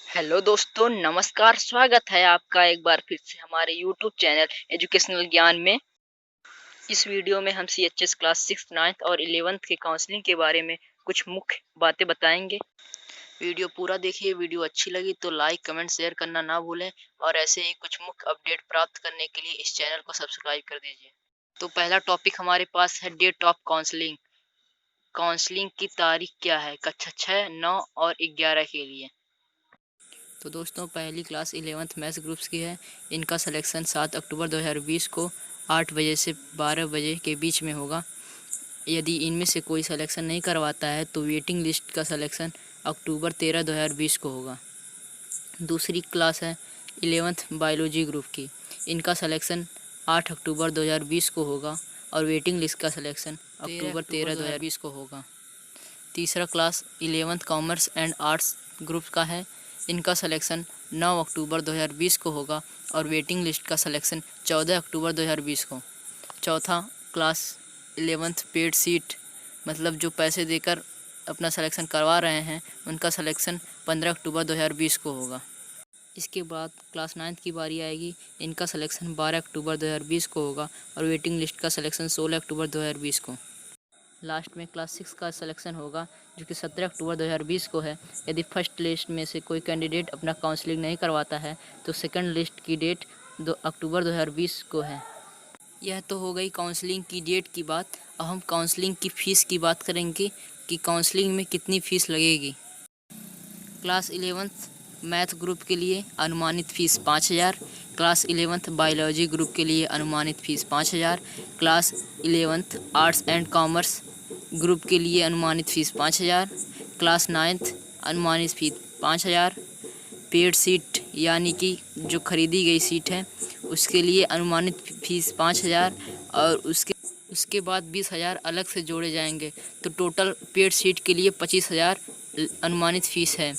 Hello दोस्तों, नमस्कार। स्वागत है आपका एक बार फिर से हमारे यूट्यूब चैनल एजुकेशनल ज्ञान में। इस वीडियो में हम सीएचएस क्लास 6, 9th और 11th के काउंसलिंग के बारे में कुछ मुख्य बातें बताएंगे। वीडियो पूरा देखिए। वीडियो अच्छी लगी तो लाइक, कमेंट, शेयर करना ना भूलें और ऐसे ही कुछ मुख्य अपडेट प्राप्त करने के लिए इस चैनल को सब्सक्राइब कर दीजिए। तो पहला टॉपिक हमारे पास है डेट ऑफ काउंसलिंग। काउंसलिंग की तारीख क्या है कक्षा 6, 9 और 11 के लिए। तो दोस्तों, पहली क्लास 11th मैथ्स ग्रुप्स की है। इनका सिलेक्शन 7 अक्टूबर 2020 को 8 बजे से 12 बजे के बीच में होगा। यदि इनमें से कोई सिलेक्शन नहीं करवाता है तो वेटिंग लिस्ट का सिलेक्शन अक्टूबर 13, 2020 को होगा। दूसरी क्लास है 11th बायोलॉजी ग्रुप की। इनका सिलेक्शन 8 अक्टूबर 2020 को होगा और वेटिंग लिस्ट का सिलेक्शन अक्टूबर 13, 2020 को होगा। तीसरा class 11th commerce and arts group का है। इनका सिलेक्शन 9 अक्टूबर 2020 को होगा और वेटिंग लिस्ट का सिलेक्शन 14 अक्टूबर 2020 को। चौथा क्लास 11th पेड सीट, मतलब जो पैसे देकर अपना सिलेक्शन करवा रहे हैं, उनका सिलेक्शन 15 अक्टूबर 2020 को होगा। इसके बाद क्लास 9th की बारी आएगी। इनका सिलेक्शन 12 अक्टूबर 2020 को होगा और वेटिंग लिस्ट का सिलेक्शन 16 अक्टूबर 2020 को। लास्ट में क्लास 6 का सिलेक्शन होगा जो कि 17 अक्टूबर 2020 को है। यदि फर्स्ट लिस्ट में से कोई कैंडिडेट अपना काउंसलिंग नहीं करवाता है तो सेकंड लिस्ट की डेट 2 अक्टूबर 2020 को है। यह तो हो गई काउंसलिंग की डेट की बात। अब हम काउंसलिंग की फ़ीस की बात करेंगे कि काउंसलिंग में कितनी फ़ीस लगेगी। क्लास 11th मैथ ग्रुप के लिए अनुमानित fees 5,000। Class 11th biology group के लिए अनुमानित fees 5,000। Class 11th arts and commerce group के लिए अनुमानित फ़ीस 5,000। क्लास 9th अनुमानित फ़ीस 5,000। पेड सीट यानी कि जो खरीदी गई सीट है उसके लिए अनुमानित फ़ीस 5,000 और उसके बाद 20,000 अलग से जोड़े जाएंगे, तो टोटल पेड सीट के लिए 25,000 अनुमानित फ़ीस है।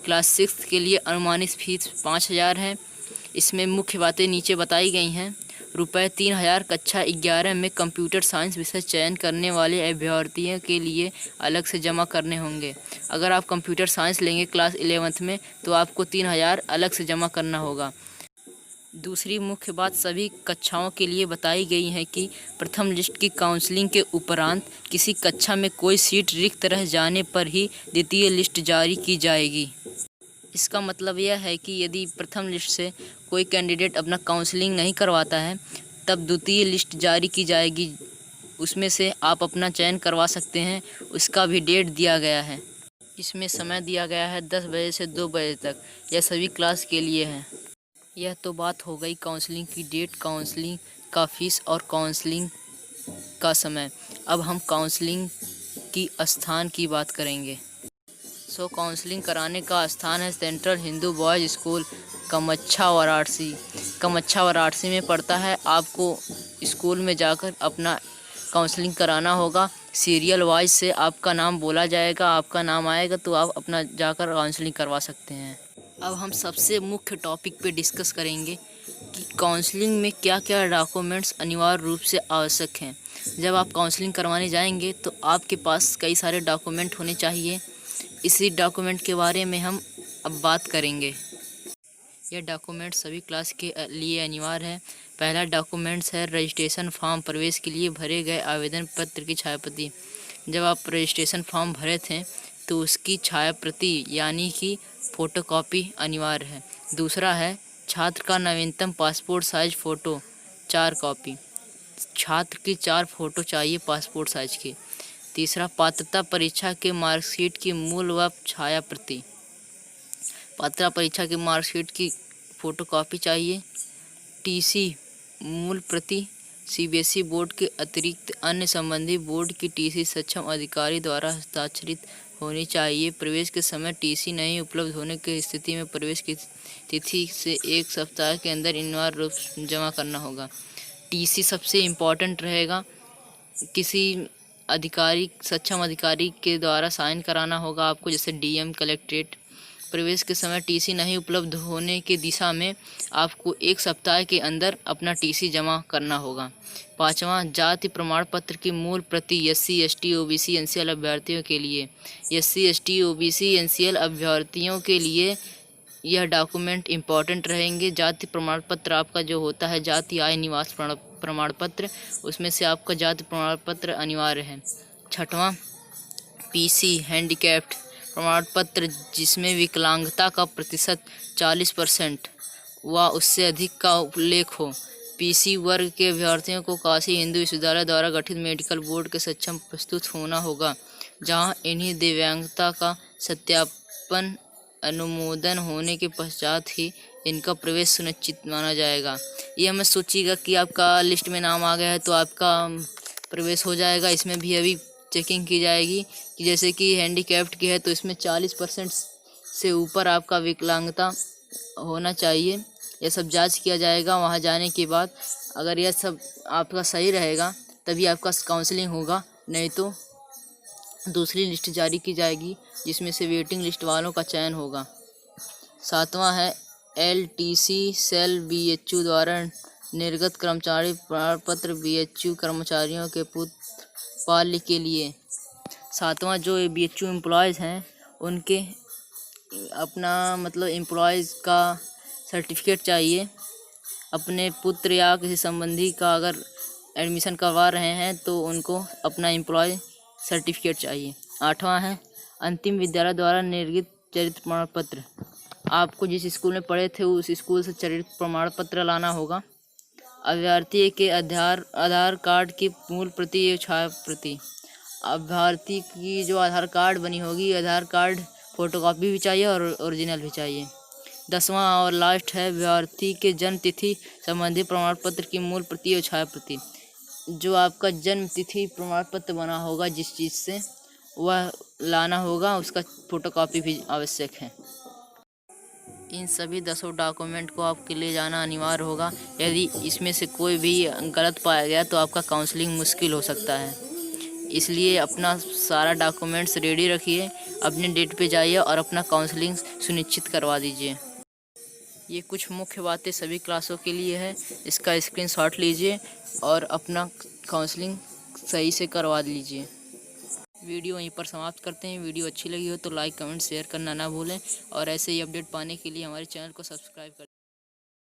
क्लास 6 के लिए अनुमानित फ़ीस 5,000 है। इसमें मुख्य बातें नीचे बताई गई हैं। रुपये 3,000 कक्षा 11 में कंप्यूटर साइंस विषय चयन करने वाले अभ्यर्थियों के लिए अलग से जमा करने होंगे। अगर आप कंप्यूटर साइंस लेंगे क्लास 11th में तो आपको 3,000 अलग से जमा करना होगा। दूसरी मुख्य बात सभी कक्षाओं के लिए बताई गई है कि प्रथम लिस्ट की काउंसलिंग के उपरांत किसी कक्षा में कोई सीट रिक्त रह जाने पर ही द्वितीय लिस्ट जारी की जाएगी। इसका मतलब यह है कि यदि प्रथम लिस्ट से कोई कैंडिडेट अपना काउंसलिंग नहीं करवाता है तब द्वितीय लिस्ट जारी की जाएगी। उसमें से आप अपना चयन करवा सकते हैं। उसका भी डेट दिया गया है। इसमें समय दिया गया है 10 बजे से 2 बजे तक। यह सभी क्लास के लिए है। यह तो बात हो गई काउंसलिंग की डेट, काउंसलिंग का फीस और काउंसलिंग का समय। अब हम काउंसलिंग की स्थान की बात करेंगे। काउंसलिंग कराने का स्थान है central Hindu boys school, Kamachha Varanasi. Kamachha Varanasi में पड़ता है। आपको स्कूल में जाकर अपना काउंसलिंग कराना होगा। सीरियल वाइज से आपका नाम बोला जाएगा, आपका नाम आएगा तो आप अपना जाकर काउंसलिंग करवा सकते हैं। अब हम सबसे मुख्य टॉपिक पे डिस्कस करेंगे कि काउंसलिंग में क्या क्या डॉक्यूमेंट्स अनिवार्य रूप से आवश्यक हैं। जब आप काउंसलिंग करवाने जाएंगे तो आपके पास कई सारे डॉक्यूमेंट होने चाहिए। इसी डॉक्यूमेंट के बारे में हम अब बात करेंगे। यह डॉक्यूमेंट सभी क्लास के लिए अनिवार्य है। पहला डॉक्यूमेंट्स है रजिस्ट्रेशन फॉर्म। प्रवेश के लिए भरे गए आवेदन पत्र की छायाप्रति। जब आप रजिस्ट्रेशन फॉर्म भरे थे तो उसकी छायाप्रति यानी कि फ़ोटोकॉपी अनिवार्य है। दूसरा है छात्र का नवीनतम पासपोर्ट साइज फ़ोटो 4 कॉपी। छात्र की 4 फ़ोटो चाहिए पासपोर्ट साइज की। तीसरा पात्रता परीक्षा के मार्कशीट की मूल व छायाप्रति। पात्रता परीक्षा की मार्कशीट की फ़ोटोकॉपी चाहिए। टीसी मूल प्रति। सीबीएसई बोर्ड के अतिरिक्त अन्य संबंधित बोर्ड की टीसी सक्षम अधिकारी द्वारा हस्ताक्षरित होनी चाहिए। प्रवेश के समय टीसी नहीं उपलब्ध होने की स्थिति में प्रवेश की तिथि से 1 सप्ताह के अंदर अनिवार्य रूप से जमा करना होगा। टीसी सबसे इम्पॉर्टेंट रहेगा। किसी अधिकारी, सक्षम अधिकारी के द्वारा साइन कराना होगा आपको, जैसे डीएम, कलेक्ट्रेट। प्रवेश के समय टीसी नहीं उपलब्ध होने की दिशा में आपको 1 सप्ताह के अंदर अपना टीसी जमा करना होगा। 5वां जाति प्रमाण पत्र की मूल प्रति एससी, एसटी, ओबीसी, एनसीएल अभ्यर्थियों के लिए। एससी, एसटी, ओबीसी, एनसीएल अभ्यर्थियों के लिए यह डॉक्यूमेंट इम्पॉर्टेंट रहेंगे। जाति प्रमाण पत्र आपका जो होता है, जाति आय निवास प्रमाण पत्र, उसमें से आपका जाति प्रमाण पत्र अनिवार्य है। छठवां, पीसी हैंडीकैप्ड प्रमाण पत्र जिसमें विकलांगता का प्रतिशत 40% व उससे अधिक का उल्लेख हो। पीसी वर्ग के अभ्यर्थियों को काशी हिंदू विश्वविद्यालय द्वारा गठित मेडिकल बोर्ड के सक्षम प्रस्तुत होना होगा, जहां इन्हीं दिव्यांगता का सत्यापन अनुमोदन होने के पश्चात ही इनका प्रवेश सुनिश्चित माना जाएगा। यह मत सोचिएगा कि आपका लिस्ट में नाम आ गया है तो आपका प्रवेश हो जाएगा। इसमें भी अभी चेकिंग की जाएगी कि जैसे कि हैंडीकैप्ड की है तो इसमें 40% से ऊपर आपका विकलांगता होना चाहिए। यह सब जांच किया जाएगा। वहां जाने के बाद अगर यह सब आपका सही रहेगा तभी आपका काउंसलिंग होगा, नहीं तो दूसरी लिस्ट जारी की जाएगी जिसमें से वेटिंग लिस्ट वालों का चयन होगा। सातवां है एलटीसी सेल बीएचयू द्वारा निर्गत कर्मचारी प्रमाण पत्र बीएचयू कर्मचारियों के पुत्र पाल्य के लिए। सातवां, जो बीएचयू एम्प्लॉयज़ हैं उनके अपना मतलब एम्प्लॉयज़ का सर्टिफिकेट चाहिए। अपने पुत्र या किसी संबंधी का अगर एडमिशन करवा रहे हैं तो उनको अपना एम्प्लॉय सर्टिफिकेट चाहिए। आठवां है अंतिम विद्यालय द्वारा निर्गत चरित्र प्रमाण पत्र। आपको जिस स्कूल में पढ़े थे उस स्कूल से चरित्र प्रमाण पत्र लाना होगा। अभ्यर्थी के आधार कार्ड की मूल प्रति या छाया प्रति। अभ्यर्थी की जो आधार कार्ड बनी होगी, आधार कार्ड फोटोकॉपी भी चाहिए और ओरिजिनल भी चाहिए। 10वां और लास्ट है अभ्यर्थी के जन्म तिथि संबंधी प्रमाण पत्र की मूल प्रति और छाया प्रति। जो आपका जन्म तिथि प्रमाण पत्र बना होगा जिस चीज़ से, वह लाना होगा, उसका फोटोकॉपी भी आवश्यक है। इन सभी 10 डॉक्यूमेंट को आपके ले जाना अनिवार्य होगा। यदि इसमें से कोई भी गलत पाया गया तो आपका काउंसलिंग मुश्किल हो सकता है। इसलिए अपना सारा डॉक्यूमेंट्स रेडी रखिए, अपने डेट पे जाइए और अपना काउंसलिंग सुनिश्चित करवा दीजिए। ये कुछ मुख्य बातें सभी क्लासों के लिए है। इसका स्क्रीनशॉट लीजिए और अपना काउंसलिंग सही से करवा लीजिए। वीडियो यहीं पर समाप्त करते हैं। वीडियो अच्छी लगी हो तो लाइक कमेंट शेयर करना ना भूलें और ऐसे ही अपडेट पाने के लिए हमारे चैनल को सब्सक्राइब करें।